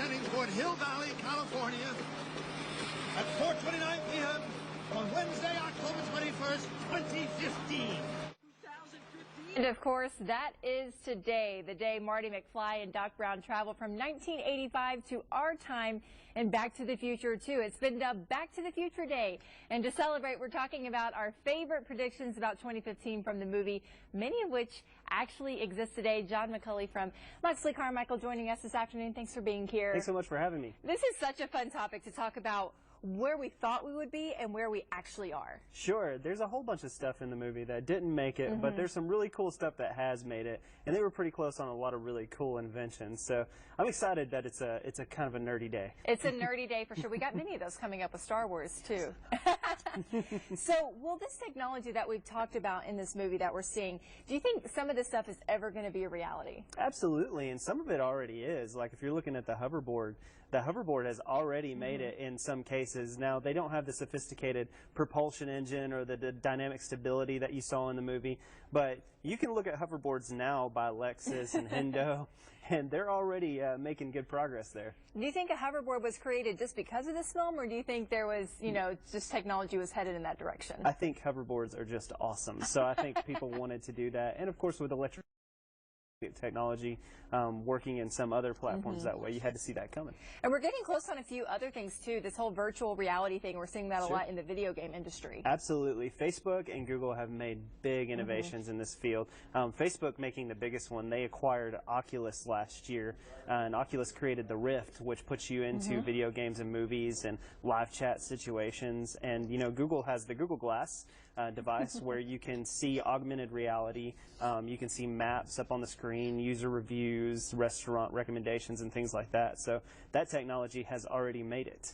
descending toward Hill Valley, California at 4:29 p.m. on Wednesday, October 21st, 2015. And of course, that is today, the day Marty McFly and Doc Brown travel from 1985 to our time and Back to the Future, too. It's been dubbed Back to the Future Day. And to celebrate, we're talking about our favorite predictions about 2015 from the movie, many of which actually exist today. John McCulley from Moxley Carmichael joining us this afternoon. Thanks for being here. Thanks so much for having me. This is such a fun topic to talk about, where we thought we would be and where we actually are. Sure, there's a whole bunch of stuff in the movie that didn't make it, but there's some really cool stuff that has made it, and they were pretty close on a lot of really cool inventions. So I'm excited that it's a kind of a nerdy day. It's a nerdy day for sure. We got many of those coming up with Star Wars too. So will this technology that we've talked about in this movie that we're seeing, do you think some of this stuff is ever going to be a reality? Absolutely, and some of it already is. Like if you're looking at the hoverboard has already made it in some cases. Now, they don't have the sophisticated propulsion engine or the dynamic stability that you saw in the movie, but you can look at hoverboards now by Lexus and Hendo, and they're already making good progress there. Do you think a hoverboard was created just because of this film, or do you think there was, just technology was headed in that direction? I think hoverboards are just awesome, so I think people wanted to do that. And of course, with electric technology working in some other platforms that way, you had to see that coming. And we're getting close on a few other things too. This whole virtual reality thing, we're seeing that a lot in the video game industry. Absolutely. Facebook and Google have made big innovations in this field. Facebook making the biggest one. They acquired Oculus last year, and Oculus created the Rift, which puts you into video games and movies and live chat situations. And Google has the Google Glass device where you can see augmented reality. You can see maps up on the screen, user reviews, restaurant recommendations, and things like that. So that technology has already made it.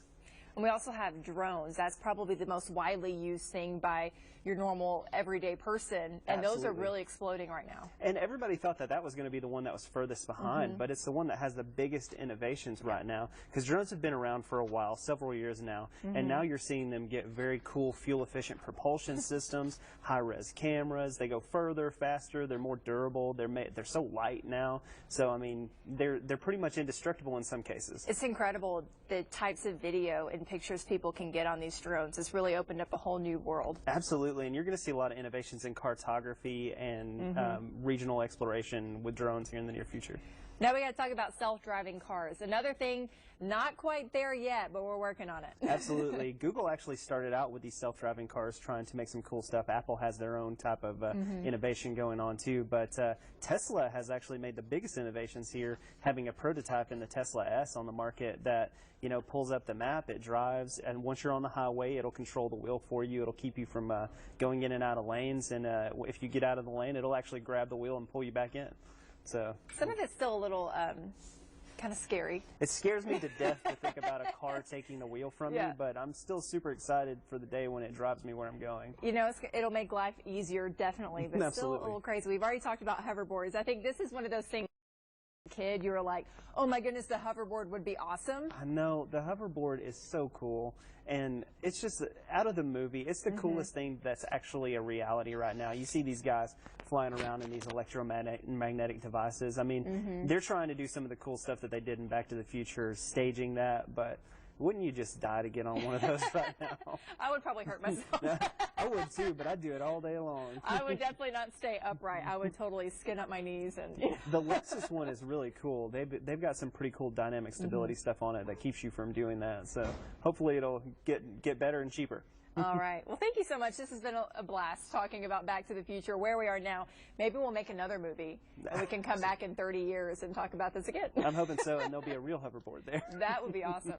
And we also have drones. That's probably the most widely used thing by your normal everyday person, and those are really exploding right now. And everybody thought that was going to be the one that was furthest behind, but it's the one that has the biggest innovations right now, because drones have been around for a while, several years now, and now you're seeing them get very cool fuel-efficient propulsion systems, high-res cameras. They go further, faster. They're more durable. They're so light now. So I mean, they're pretty much indestructible in some cases. It's incredible the types of video and pictures people can get on these drones. It's really opened up a whole new world. Absolutely, and you're going to see a lot of innovations in cartography and regional exploration with drones here in the near future. Now we got to talk about self-driving cars. Another thing, not quite there yet, but we're working on it. Absolutely. Google actually started out with these self-driving cars trying to make some cool stuff. Apple has their own type of innovation going on too, but Tesla has actually made the biggest innovations here, having a prototype in the Tesla S on the market that pulls up the map, it drives, and once you're on the highway, it'll control the wheel for you. It'll keep you from going in and out of lanes, and if you get out of the lane, it'll actually grab the wheel and pull you back in. So some of it's still a little kind of scary. It scares me to death to think about a car taking the wheel from me, but I'm still super excited for the day when it drives me where I'm going. It'll make life easier, definitely, but still a little crazy. We've already talked about hoverboards. I think this is one of those things. Kid, you were like, oh my goodness, the hoverboard would be awesome. I know, the hoverboard is so cool, and it's just out of the movie, it's the coolest thing that's actually a reality right now. You see these guys flying around in these electromagnetic devices. I mean, they're trying to do some of the cool stuff that they did in Back to the Future, staging that, but wouldn't you just die to get on one of those right now? I would probably hurt myself. I would too, but I'd do it all day long. I would definitely not stay upright. I would totally skin up my knees. And The Lexus one is really cool. They've got some pretty cool dynamic stability stuff on it that keeps you from doing that. So hopefully it'll get better and cheaper. All right. Well, thank you so much. This has been a blast talking about Back to the Future, where we are now. Maybe we'll make another movie, and we can come back in 30 years and talk about this again. I'm hoping so, and there'll be a real hoverboard there. That would be awesome.